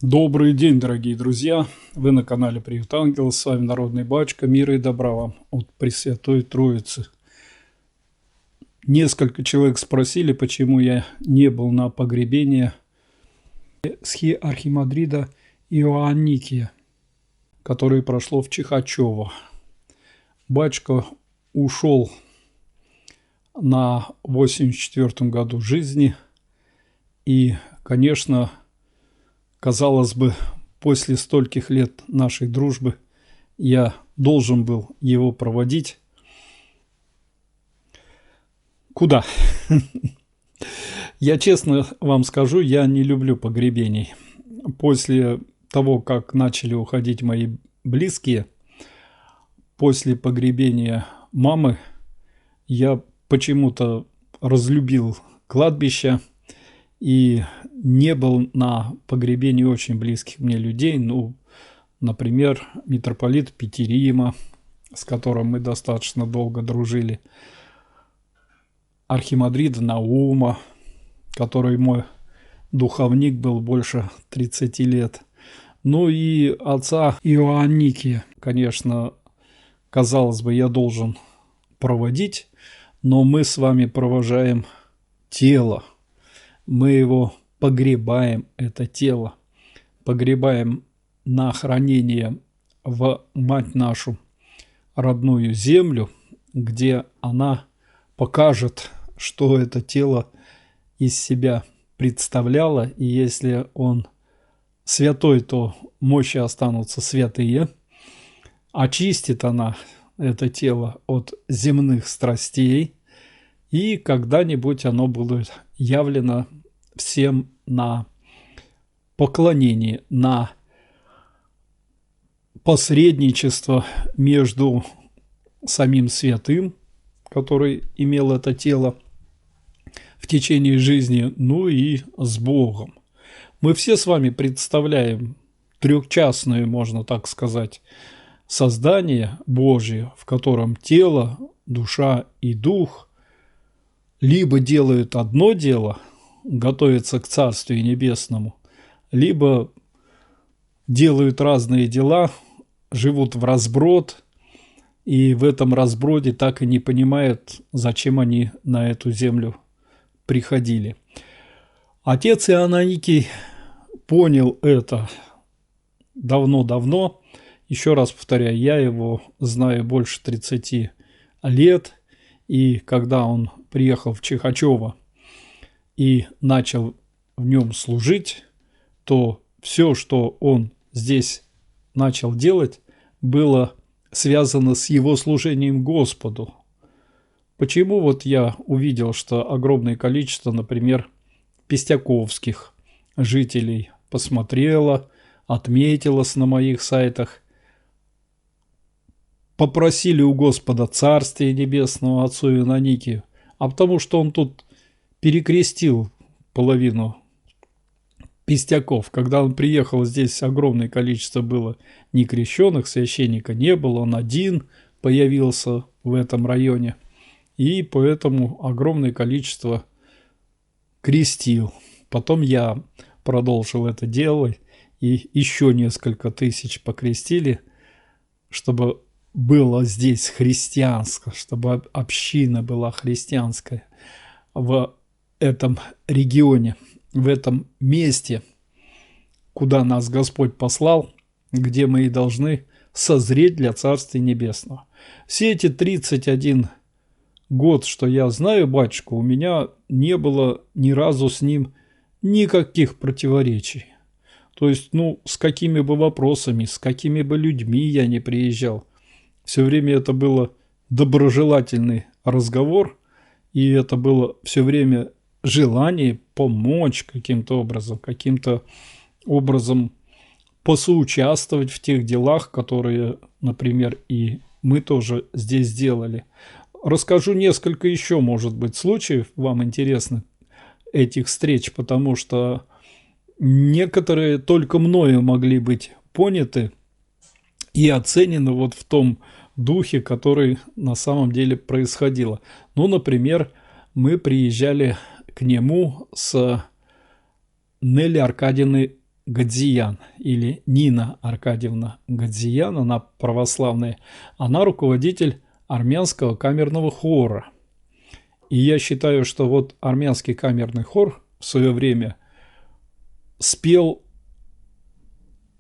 Добрый день, дорогие друзья! Вы на канале Приют Ангела, с вами Народный Батюшка, мира и добра вам от Пресвятой Троицы. Несколько человек спросили, почему я не был на погребении архимандрита Иоанникия, которое прошло в Чихачево. Батюшка ушел на 84-м году жизни, и, конечно, казалось бы, после стольких лет нашей дружбы я должен был его проводить. Куда? Я честно вам скажу, я не люблю погребений. После того, как начали уходить мои близкие, после погребения мамы, я почему-то разлюбил кладбище и не был на погребении очень близких мне людей. Ну, например, митрополит Петерима, с которым мы достаточно долго дружили, архимандрита Наума, который мой духовник был больше 30 лет. Ну и отца Иоанникия, конечно, казалось бы, я должен проводить, но мы с вами провожаем тело. Мы его погребаем, это тело, погребаем на хранение в мать нашу родную землю, где она покажет, что это тело из себя представляло, и если он святой, то мощи останутся святые. Очистит она это тело от земных страстей, и когда-нибудь оно будет явлено всем на поклонение, на посредничество между самим святым, который имел это тело в течение жизни, ну и с Богом. Мы все с вами представляем трехчастное, можно так сказать, создание Божие, в котором тело, душа и дух либо делают одно дело, готовятся к Царствию Небесному, либо делают разные дела, живут в разброд, и в этом разброде так и не понимают, зачем они на эту землю приходили. Отец Иоанникий понял это давно-давно. Еще раз повторяю, я его знаю больше 30 лет, и когда он приехал в Чихачево и начал в нем служить, то все, что он здесь начал делать, было связано с его служением Господу. Почему вот я увидел, что огромное количество, например, пестяковских жителей посмотрело, отметилось на моих сайтах, попросили у Господа Царствия Небесного отцу Иоанникию, а потому что он тут перекрестил половину пестяков. Когда он приехал, здесь огромное количество было некрещенных, священника не было, он один появился в этом районе, и поэтому огромное количество крестил. Потом я продолжил это дело, и еще несколько тысяч покрестили, чтобы было здесь христианское, чтобы община была христианская в этом регионе, в этом месте, куда нас Господь послал, где мы и должны созреть для Царствия Небесного. Все эти 31 год, что я знаю батюшку, у меня не было ни разу с ним никаких противоречий. То есть, с какими бы вопросами, с какими бы людьми я не приезжал, все время это было доброжелательный разговор, и это было все время желание помочь каким-то образом посоучаствовать в тех делах, которые, например, и мы тоже здесь делали. Расскажу несколько еще, может быть, случаев, вам интересно, этих встреч, потому что некоторые только мною могли быть поняты и оценены вот в том духе, который на самом деле происходило. Например, мы приезжали к нему с Нелли Аркадьевной Гадзиян или Нина Аркадьевна Гадзиян, она православная, она руководитель армянского камерного хора. И я считаю, что вот армянский камерный хор в свое время спел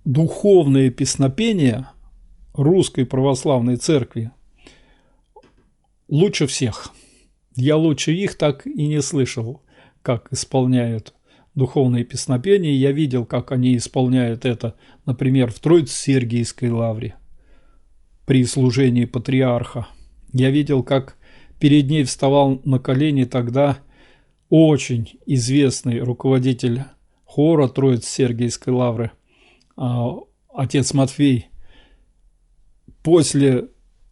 духовные песнопения Русской Православной Церкви лучше всех. Я лучше их так и не слышал, как исполняют духовные песнопения. Я видел, как они исполняют это, например, в Троице-Сергиевской лавре при служении патриарха. Я видел, как перед ней вставал на колени тогда очень известный руководитель хора Троице-Сергиевской лавры, отец Матфей. После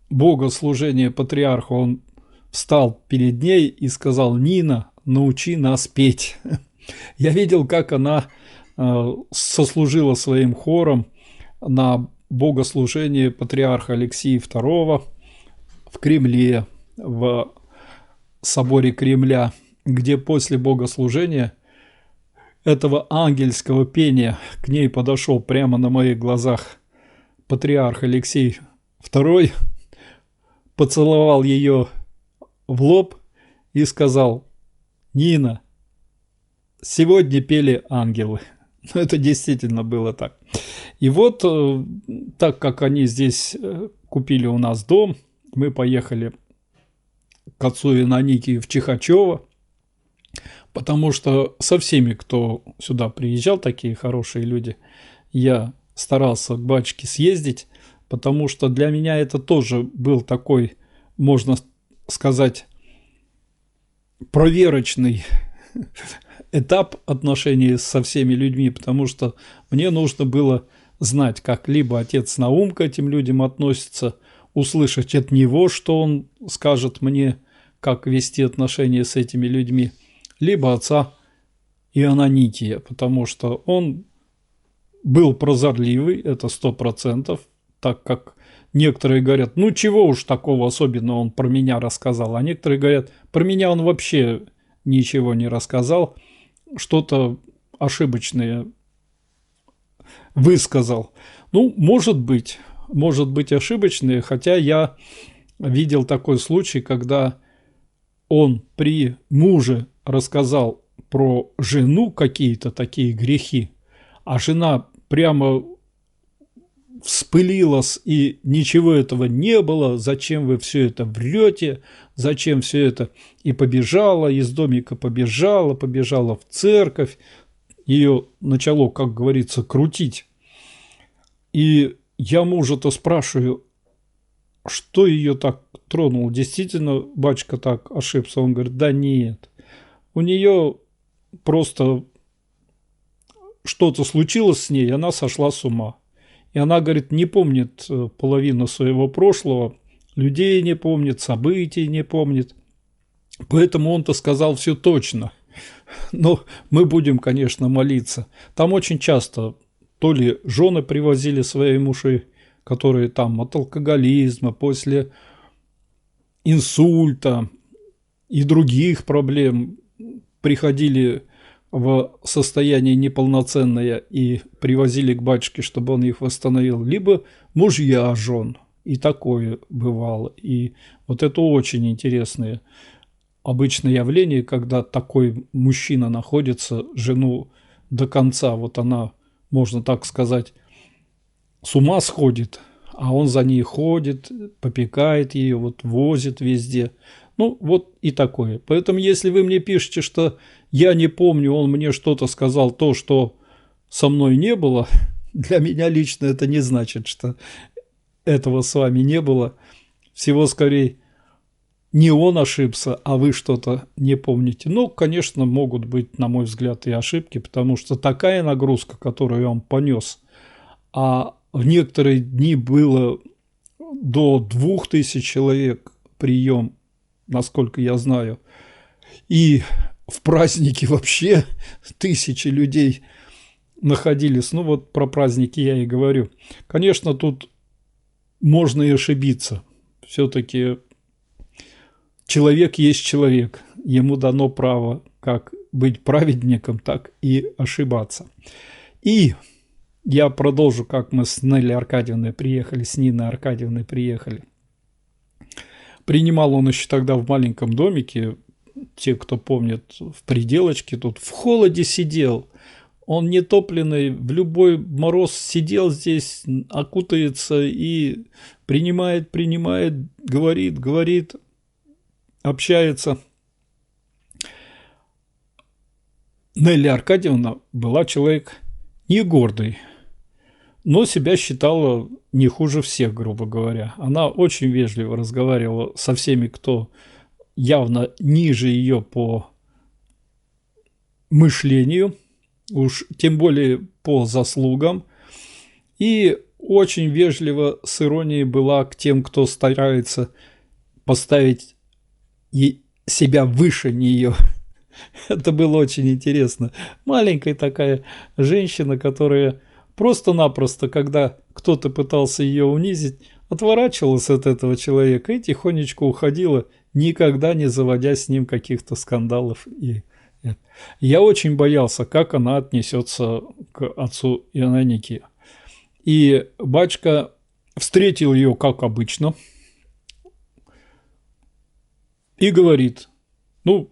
богослужения патриарха он встал перед ней и сказал: «Нина, научи нас петь». Я видел, как она сослужила своим хором на богослужении патриарха Алексия II в Кремле, в соборе Кремля, где после богослужения этого ангельского пения к ней подошел прямо на моих глазах патриарх Алексей II, поцеловал ее в лоб и сказал: «Нина, сегодня пели ангелы». Ну, это действительно было так. И вот, так как они здесь купили у нас дом, мы поехали к отцу Иноникию в Чихачево, потому что со всеми, кто сюда приезжал, такие хорошие люди, я старался к батюшке съездить, потому что для меня это тоже был такой, можно сказать, проверочный этап отношений со всеми людьми, потому что мне нужно было знать, как либо отец Наум к этим людям относится, услышать от него, что он скажет мне, как вести отношения с этими людьми, либо отца Ионанития, потому что он был прозорливый, это 100%, так как некоторые говорят: ну чего уж такого особенного он про меня рассказал, а некоторые говорят: про меня он вообще ничего не рассказал, что-то ошибочное высказал. Ну, может быть ошибочные, хотя я видел такой случай, когда он при муже рассказал про жену какие-то такие грехи, а жена прямо вспылилась, и ничего этого не было, зачем вы все это врете, зачем все это, и побежала, из домика побежала в церковь, ее начало, как говорится, крутить. И я мужа-то спрашиваю, что ее так тронуло, действительно батюшка так ошибся? Он говорит: да нет, у нее просто что-то случилось с ней, она сошла с ума. И она, говорит, не помнит половину своего прошлого, людей не помнит, событий не помнит. Поэтому он-то сказал все точно. Но мы будем, конечно, молиться. Там очень часто то ли жены привозили свои мужи, которые там от алкоголизма, после инсульта и других проблем приходили в состояние неполноценное и привозили к батюшке, чтобы он их восстановил, либо мужья жен, и такое бывало. И вот это очень интересное обычное явление, когда такой мужчина находится жену до конца, вот она, можно так сказать, с ума сходит, а он за ней ходит, попекает ее, вот возит везде. Ну, вот и такое. Поэтому, если вы мне пишете, что я не помню, он мне что-то сказал, то, что со мной не было, для меня лично это не значит, что этого с вами не было. Всего скорее, не он ошибся, а вы что-то не помните. Ну, конечно, могут быть, на мой взгляд, и ошибки, потому что такая нагрузка, которую он понес, а в некоторые дни было до 2000 человек прием, насколько я знаю, и в праздники вообще 1000 людей находились. Ну вот про праздники я и говорю. Конечно, тут можно и ошибиться. Все-таки человек есть человек. Ему дано право как быть праведником, так и ошибаться. И я продолжу, как мы с Нелли Аркадьевной приехали, с Ниной Аркадьевной приехали. Принимал он еще тогда в маленьком домике, те, кто помнит, в Приделочке, тут в холоде сидел. Он нетопленный, в любой мороз сидел здесь, окутается и принимает, говорит, общается. Нелли Аркадьевна была человек не гордый, но себя считала не хуже всех, грубо говоря. Она очень вежливо разговаривала со всеми, кто явно ниже ее по мышлению, уж тем более по заслугам, и очень вежливо с иронией была к тем, кто старается поставить себя выше нее. Это было очень интересно. Маленькая такая женщина, которая просто-напросто, когда кто-то пытался ее унизить, отворачивалась от этого человека и тихонечко уходила, никогда не заводя с ним каких-то скандалов. Я очень боялся, как она отнесется к отцу Ионаники. И батюшка встретил ее, как обычно, и говорит, ну,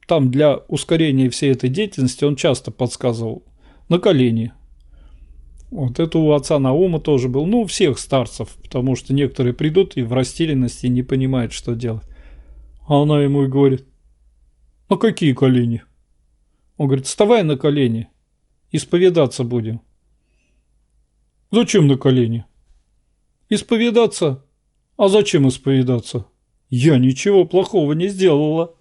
там для ускорения всей этой деятельности он часто подсказывал на колени. Вот это у отца Наума тоже был, ну, у всех старцев, потому что некоторые придут и в растерянности не понимают, что делать. А она ему и говорит, а какие колени? Он говорит, вставай на колени, исповедаться будем. Зачем на колени? Исповедаться? А зачем исповедаться? Я ничего плохого не сделала.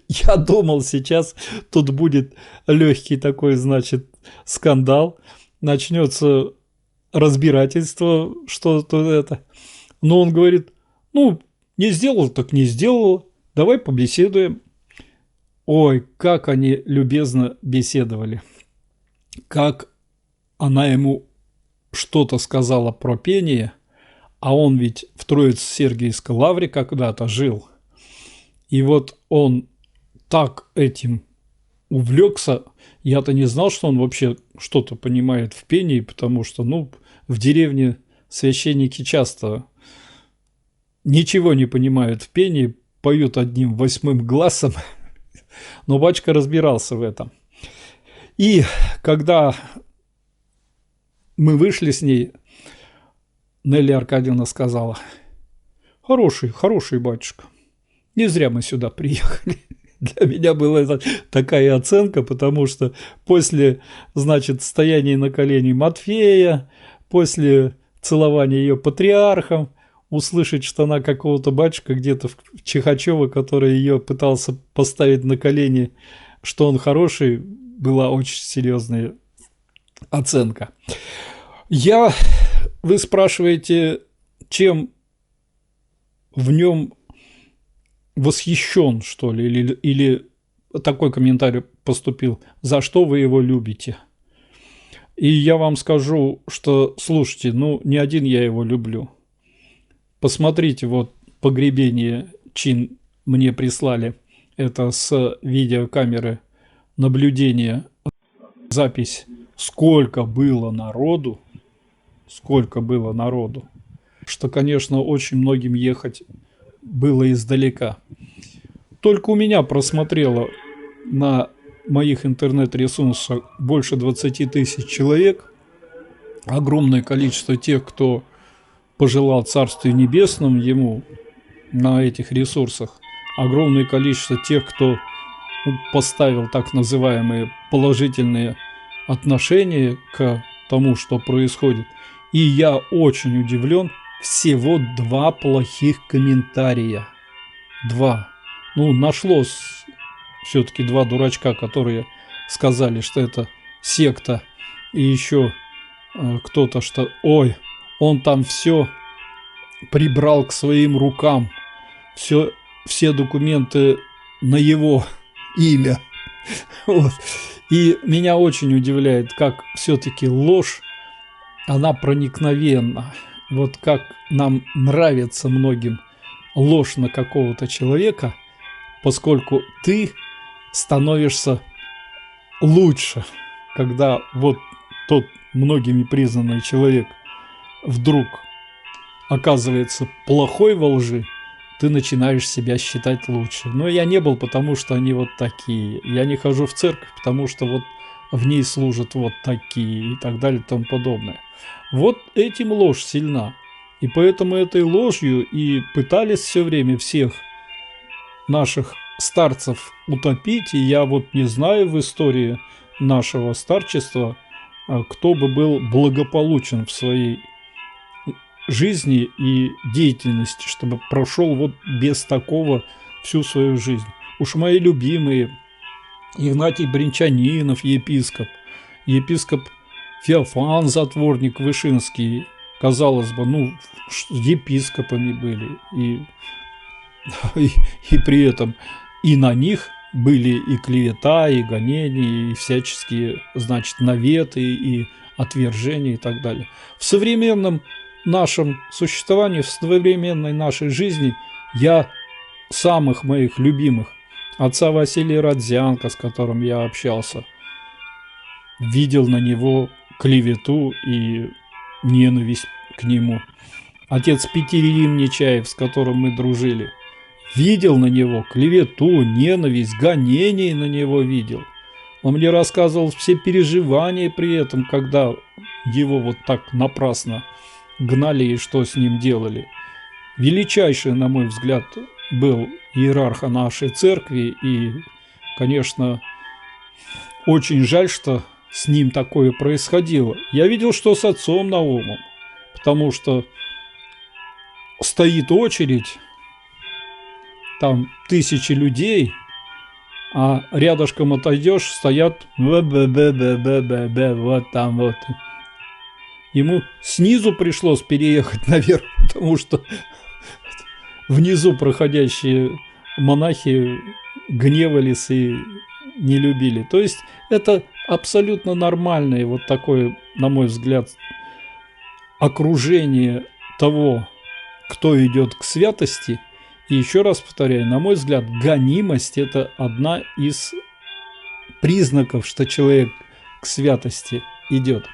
Я думал, сейчас тут будет легкий такой, значит, скандал, начнется разбирательство, что тут это. Но он говорит, ну, не сделал, так не сделал, давай побеседуем. Ой, как они любезно беседовали, как она ему что-то сказала про пение, а он ведь в Троице-Сергиевской лавре когда-то жил. И вот он так этим увлекся, я-то не знал, что он вообще что-то понимает в пении, потому что, ну, в деревне священники часто ничего не понимают в пении, поют одним 8 гласом, но батюшка разбирался в этом. И когда мы вышли с ней, Нелли Аркадьевна сказала, хороший батюшка, не зря мы сюда приехали. Для меня была такая оценка, потому что после, значит, стояния на колени Матфея, после целования ее патриархом, услышать, что она какого-то батюшка где-то в Чихачево, который ее пытался поставить на колени, что он хороший, была очень серьезная оценка. Вы спрашиваете, чем в нем восхищен, что ли, или такой комментарий поступил, за что вы его любите? И я вам скажу, что, слушайте, ну, не один я его люблю. Посмотрите, вот погребение чин мне прислали, это с видеокамеры наблюдения, запись, сколько было народу, что, конечно, очень многим ехать было издалека. Только у меня просмотрело на моих интернет-ресурсах больше 20 тысяч человек. Огромное количество тех, кто пожелал Царствию Небесному ему на этих ресурсах. Огромное количество тех, кто поставил так называемые положительные отношения к тому, что происходит. И я очень удивлен. Всего 2 плохих комментария. 2. Ну, нашлось все-таки 2 дурачка, которые сказали, что это секта. И еще кто-то, что ой, он там все прибрал к своим рукам. Все документы на его имя. Вот. И меня очень удивляет, как все-таки ложь, она проникновенна. Вот как нам нравится многим ложь на какого-то человека, поскольку ты становишься лучше. когда вот тот многими признанный человек вдруг оказывается плохой во лжи, ты начинаешь себя считать лучше. Но я не был, потому что они вот такие. Я не хожу в церковь, потому что вот в ней служат вот такие и так далее и тому подобное. Вот этим ложь сильна. И поэтому этой ложью и пытались все время всех наших старцев утопить. И я вот не знаю в истории нашего старчества, кто бы был благополучен в своей жизни и деятельности, чтобы прошел вот без такого всю свою жизнь. Уж мои любимые Игнатий Бринчанинов, епископ Феофан Затворник Вышинский, казалось бы, ну, епископами были, и при этом и на них были и клевета, и гонения, и всяческие, значит, наветы, и отвержения и так далее. В современном нашем существовании, в современной нашей жизни я самых моих любимых, отца Василия Родзянко, с которым я общался, видел на него клевету и ненависть к нему. Отец Петерим Нечаев, с которым мы дружили, видел на него клевету, ненависть, гонение на него видел. Он мне рассказывал все переживания при этом, когда его вот так напрасно гнали и что с ним делали. Величайший, на мой взгляд, был иерарха нашей церкви, и, конечно, очень жаль, что с ним такое происходило. Я видел, что с отцом Наумом, потому что стоит очередь, там тысячи людей, а рядышком отойдешь, стоят вот там вот. Ему снизу пришлось переехать наверх, потому что внизу проходящие монахи гневались и не любили. То есть это абсолютно нормальное вот такое, на мой взгляд, окружение того, кто идет к святости. И еще раз повторяю, на мой взгляд, гонимость – это одна из признаков, что человек к святости идет.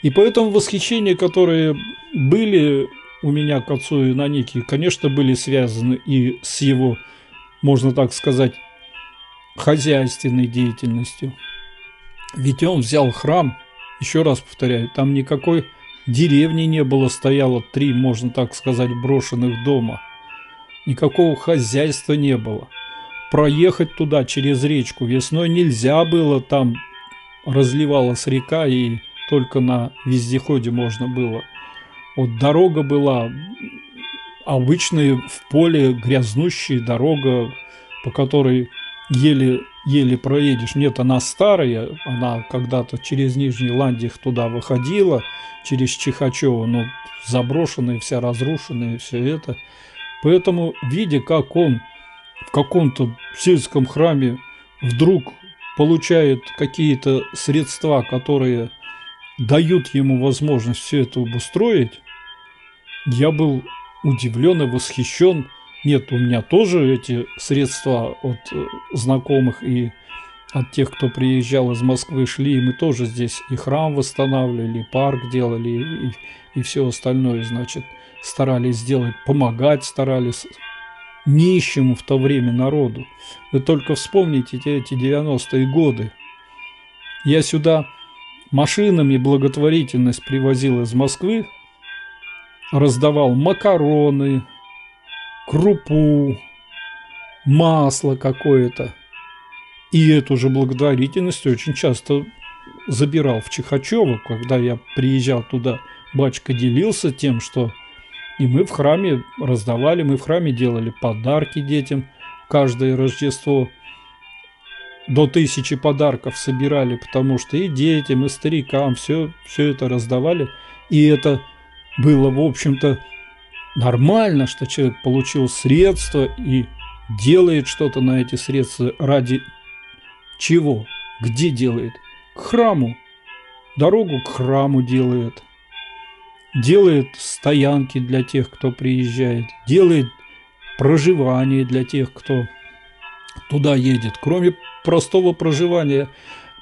И поэтому восхищения, которые были у меня к отцу Иноникию, конечно, были связаны и с его, можно так сказать, хозяйственной деятельностью. Ведь он взял храм, еще раз повторяю, там никакой деревни не было, стояло 3, можно так сказать, брошенных дома. Никакого хозяйства не было. Проехать туда через речку весной нельзя было, там разливалась река, и только на вездеходе можно было. Вот дорога была обычная, в поле грязнущая дорога, по которой еле проедешь. Нет, она старая, она когда-то через Нижний Ландих туда выходила, через Чихачево, но заброшенная, вся разрушенная, все это. Поэтому, видя, как он в каком-то сельском храме вдруг получает какие-то средства, которые дают ему возможность все это обустроить, я был удивлен и восхищен. Нет, у меня тоже эти средства от знакомых и от тех, кто приезжал из Москвы, шли, и мы тоже здесь и храм восстанавливали, и парк делали, и все остальное, значит, старались сделать, помогать старались нищему в то время народу. Вы только вспомните эти 90-е годы. Я сюда машинами благотворительность привозил из Москвы, раздавал макароны, крупу, масло какое-то. И эту же благотворительность очень часто забирал в Чихачево, когда я приезжал туда. Батюшка делился тем, что и мы в храме раздавали, мы в храме делали подарки детям каждое Рождество. До 1000 подарков собирали, потому что и детям, и старикам все это раздавали. И это было, в общем-то, нормально, что человек получил средства и делает что-то на эти средства. Ради чего? Где делает? К храму. Дорогу к храму делает. Делает стоянки для тех, кто приезжает. Делает проживание для тех, кто туда едет. Кроме простого проживания,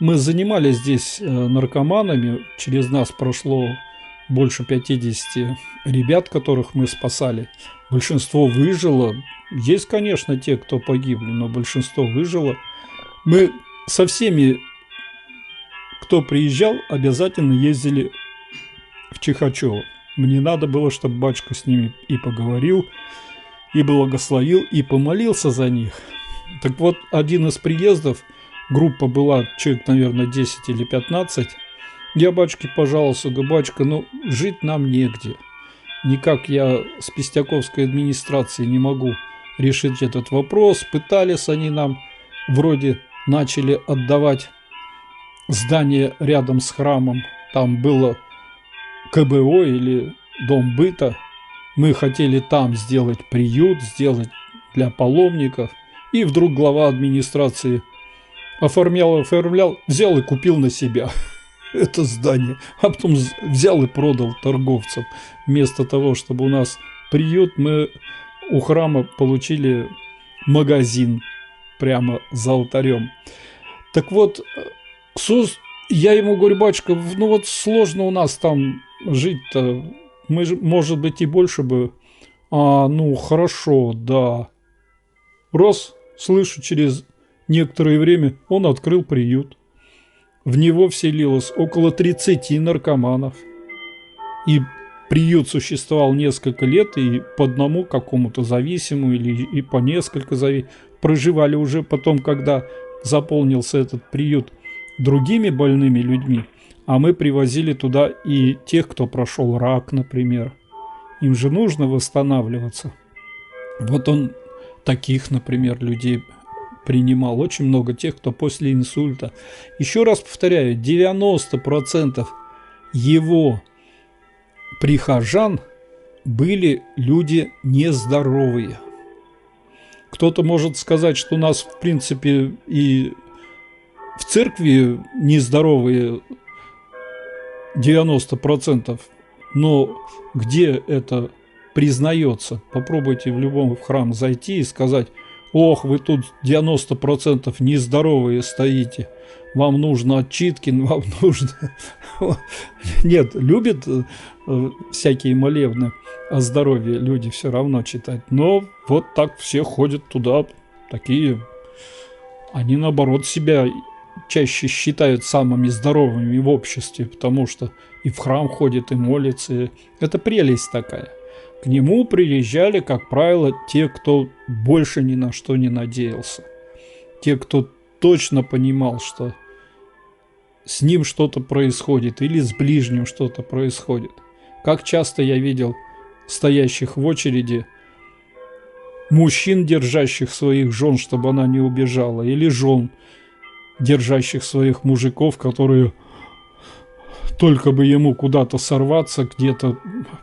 Мы занимались здесь наркоманами, через нас прошло больше 50 ребят, которых мы спасали. Большинство выжило. Есть, конечно, те, кто погибли, но большинство выжило. Мы со всеми, кто приезжал, обязательно ездили в Чихачево. Мне надо было, чтобы батюшка с ними и поговорил, и благословил, и помолился за них. Так вот, один из приездов, группа была человек, наверное, 10 или 15, я батюшке пожаловался, говорю: батюшка, ну жить нам негде. Никак я с Пестяковской администрацией не могу решить этот вопрос. Пытались они нам, вроде начали отдавать здание рядом с храмом. Там было КБО или дом быта. Мы хотели там сделать приют, сделать для паломников. И вдруг глава администрации оформлял, взял и купил на себя это здание, а потом взял и продал торговцам. Вместо того, чтобы у нас приют, мы у храма получили магазин прямо за алтарем. Так вот, я ему говорю: батюшка, ну вот сложно у нас там жить-то, мы, может быть, и больше бы. Ну хорошо, да. Раз, слышу, через некоторое время он открыл приют. В него вселилось около 30 наркоманов. И приют существовал несколько лет, и по одному какому-то зависимому, или и по несколько проживали уже потом, когда заполнился этот приют другими больными людьми. А мы привозили туда и тех, кто прошел рак, например. Им же нужно восстанавливаться. Вот он таких, например, людей принимал. Очень много тех, кто после инсульта. Еще раз повторяю, 90% его прихожан были люди нездоровые. Кто-то может сказать, что у нас, в принципе, и в церкви нездоровые 90%, но где это признается? Попробуйте в любом храм зайти и сказать: ох, вы тут 90% нездоровые стоите, вам нужно Отчиткин, вам нужно... Нет, любят всякие молебны о здоровье люди все равно читать, но вот так все ходят туда, такие, они наоборот себя чаще считают самыми здоровыми в обществе, потому что и в храм ходят, и молятся, это прелесть такая. К нему приезжали, как правило, те, кто больше ни на что не надеялся. Те, кто точно понимал, что с ним что-то происходит или с ближним что-то происходит. Как часто я видел стоящих в очереди мужчин, держащих своих жен, чтобы она не убежала, или жен, держащих своих мужиков, которые... Только бы ему куда-то сорваться, где-то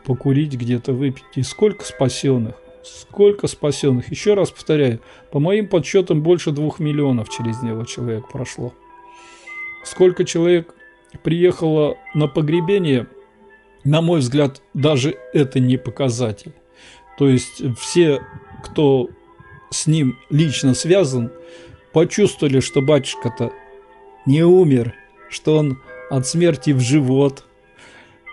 покурить, где-то выпить. И сколько спасенных. Сколько спасенных. Еще раз повторяю, по моим подсчетам, больше 2 миллионов через него человек прошло. Сколько человек приехало на погребение, на мой взгляд, даже это не показатель. То есть все, кто с ним лично связан, почувствовали, что батюшка-то не умер, что он от смерти в живот.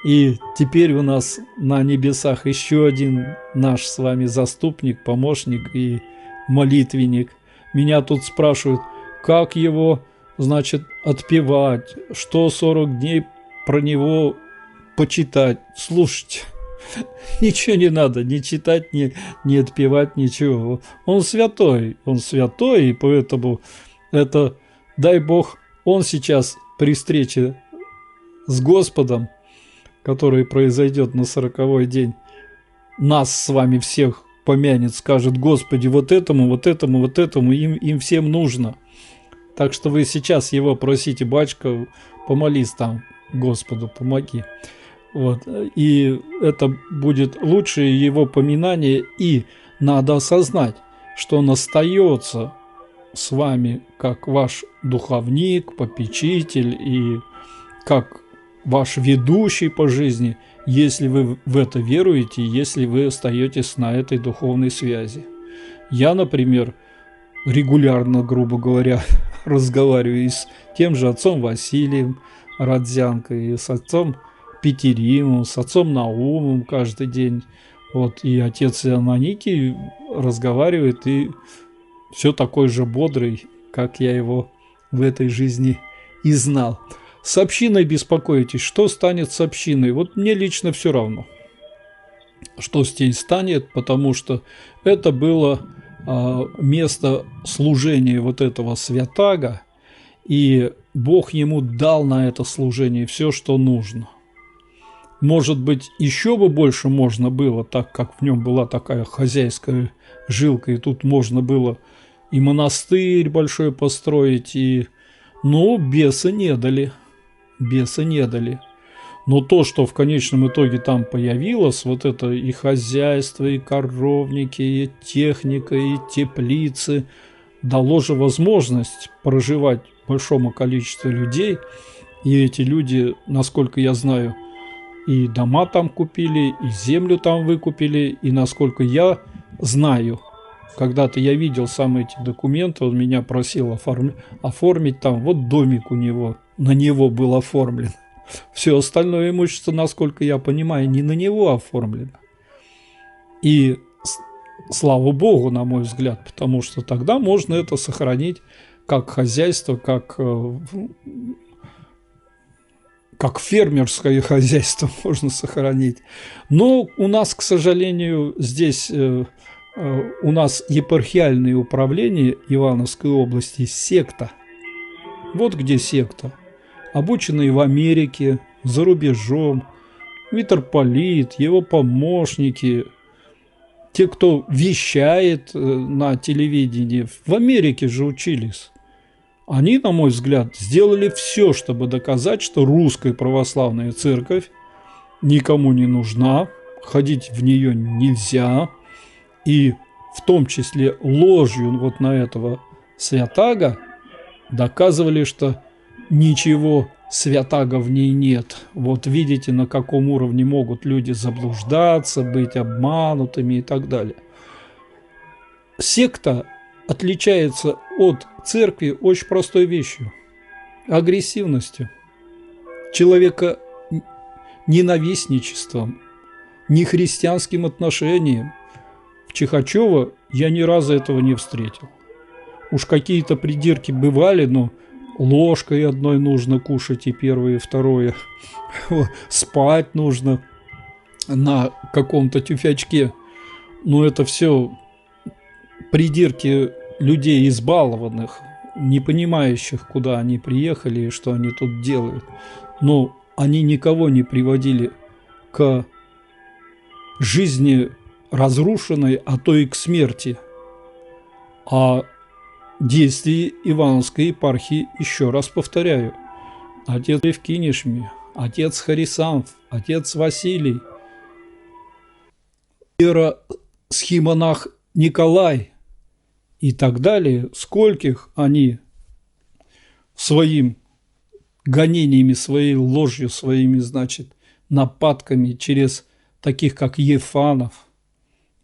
И теперь у нас на небесах еще один наш с вами заступник, помощник и молитвенник. Меня тут спрашивают, как его, значит, отпевать, что 40 дней про него почитать. Слушайте, ничего не надо, не читать, не отпевать, ничего. Он святой, и поэтому это, дай Бог, он сейчас при встрече с Господом, который произойдет на 40-й день, нас с вами всех помянет, скажет: Господи, вот этому, им всем нужно. Так что вы сейчас его просите: батюшка, помолись там Господу, помоги. Вот. И это будет лучшее его поминание, и надо осознать, что он остается с вами как ваш духовник, попечитель и как ваш ведущий по жизни, если вы в это веруете, если вы остаетесь на этой духовной связи. Я, например, регулярно, грубо говоря, разговариваю и с тем же отцом Василием Родзянко, и с отцом Петеримом, с отцом Наумом каждый день. Вот, и отец Ананикий разговаривает, и все такой же бодрый, как я его в этой жизни и знал. С общиной беспокоитесь, что станет с общиной? Вот мне лично все равно, что с ней станет, потому что это было место служения вот этого святаго, и Бог ему дал на это служение все, что нужно. Может быть, еще бы больше можно было, так как в нем была такая хозяйская жилка, и тут можно было и монастырь большой построить, но бесы не дали. Бесы не дали. Но то, что в конечном итоге там появилось, вот это и хозяйство, и коровники, и техника, и теплицы, дало же возможность проживать большому количеству людей. И эти люди, насколько я знаю, и дома там купили, и землю там выкупили, и насколько я знаю, когда-то я видел сам эти документы, он меня просил оформить там, вот домик у него, на него был оформлен. Все остальное имущество, насколько я понимаю, не на него оформлено. И слава Богу, на мой взгляд, потому что тогда можно это сохранить как хозяйство, как фермерское хозяйство можно сохранить. Но у нас, к сожалению, здесь у нас епархиальное управление Ивановской области секта. Вот где секта. Обученные в Америке, за рубежом, митрополит, его помощники, те, кто вещает на телевидении, в Америке же учились. Они, на мой взгляд, сделали все, чтобы доказать, что русская православная церковь никому не нужна, ходить в нее нельзя, и в том числе ложью вот на этого святаго доказывали, что ничего святаго в ней нет. Вот видите, на каком уровне могут люди заблуждаться, быть обманутыми и так далее. Секта отличается от церкви очень простой вещью – агрессивностью, человеконенавистничеством, нехристианским отношением. В Чихачево я ни разу этого не встретил. Уж какие-то придирки бывали, но ложкой одной нужно кушать и первое, и второе. Спать нужно на каком-то тюфячке. Но это все придирки людей избалованных, не понимающих, куда они приехали и что они тут делают. Но они никого не приводили к жизни разрушенной, а то и к смерти. А действия Ивановской епархии, еще раз повторяю, отец Евкинишми, отец Харисанф, отец Василий, иеросхимонах Николай и так далее, скольких они своим гонениями, своей ложью, своими, значит, нападками через таких, как Ефанов,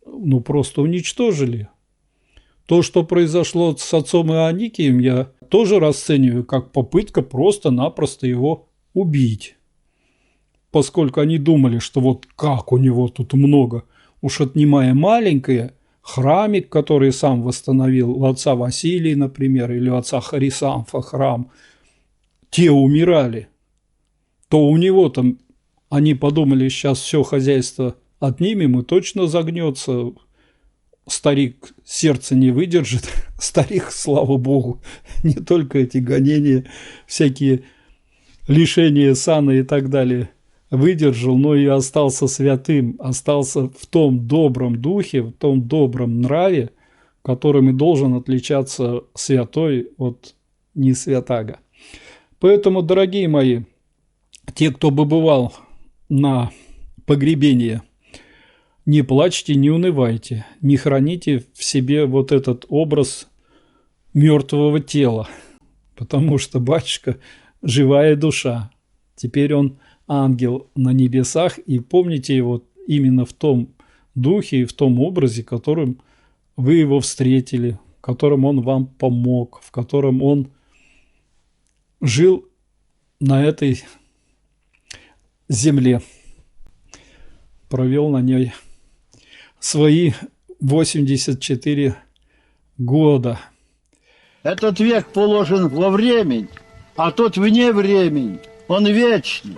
ну, просто уничтожили. То, что произошло с отцом Ионикием, я тоже расцениваю как попытка просто-напросто его убить. Поскольку они думали, что вот как у него тут много, уж отнимая маленькое, храмик, который сам восстановил, у отца Василия, например, или у отца Харисанфа храм, те умирали, то у него там, они подумали, сейчас все хозяйство отнимем и точно загнется. Старик сердце не выдержит. Старик, слава богу, не только эти гонения, всякие лишения сана и так далее выдержал, но и остался святым, остался в том добром духе, в том добром нраве, которым и должен отличаться святой от несвятаго. Поэтому, дорогие мои, те, кто бы бывал на погребении, не плачьте, не унывайте, не храните в себе вот этот образ мертвого тела, потому что батюшка – живая душа. Теперь он ангел на небесах, и помните его именно в том духе и в том образе, которым вы его встретили, в котором он вам помог, в котором он жил на этой земле, провел на ней свои 84 года. Этот век положен во времень, а тот вне времени. Он вечный.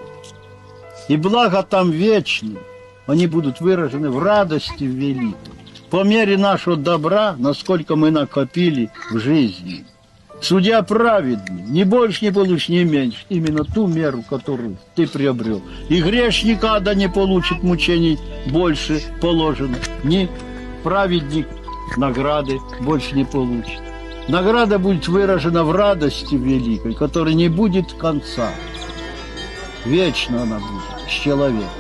И благо там вечный. Они будут выражены в радости великой. По мере нашего добра, насколько мы накопили в жизни. Судья праведный, ни больше, ни получше, ни меньше. Именно ту меру, которую ты приобрел. И грешник ада не получит мучений больше положено. Ни праведник награды больше не получит. Награда будет выражена в радости великой, которой не будет конца. Вечно она будет с человеком.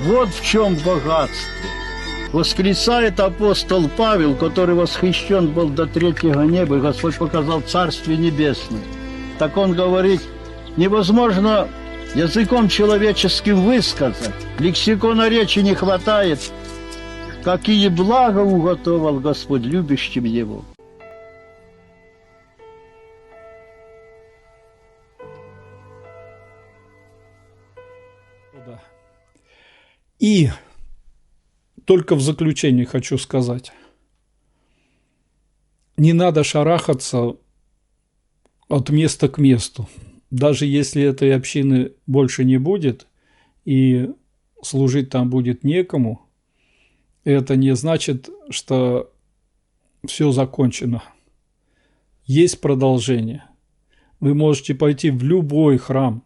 Вот в чем богатство. Восклицает апостол Павел, который восхищен был до третьего неба, и Господь показал Царствие Небесное. Так он говорит, невозможно языком человеческим высказать, лексикона речи не хватает, какие блага уготовал Господь любящим Его. И только в заключение хочу сказать, не надо шарахаться от места к месту. Даже если этой общины больше не будет и служить там будет некому, это не значит, что все закончено. Есть продолжение. Вы можете пойти в любой храм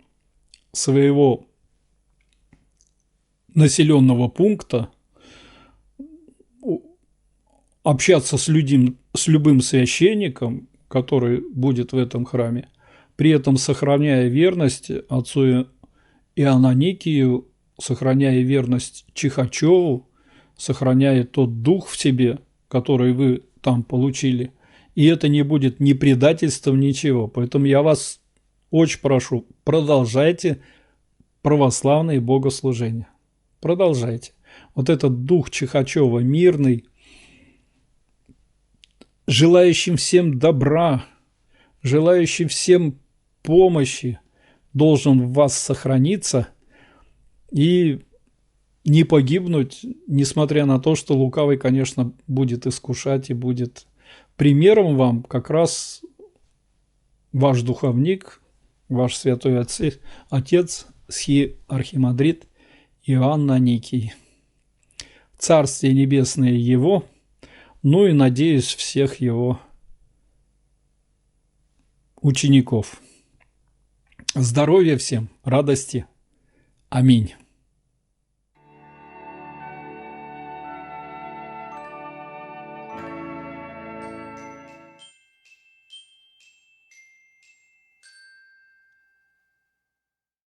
своего населенного пункта, общаться с любым священником, который будет в этом храме, при этом сохраняя верность отцу Ионаникию, сохраняя верность Чихачеву, сохраняя тот дух в себе, который вы там получили. И это не будет ни предательством, ничего. Поэтому я вас очень прошу, продолжайте православные богослужения. Продолжайте. Вот этот дух Чихачева, мирный, желающим всем добра, желающим всем помощи, должен в вас сохраниться и не погибнуть, несмотря на то, что лукавый, конечно, будет искушать и будет примером вам как раз ваш духовник, ваш святой отец, схиархимандрит Иоанн Аникий. Царствие небесное его, ну и, надеюсь, всех его учеников. Здоровья всем, радости. Аминь.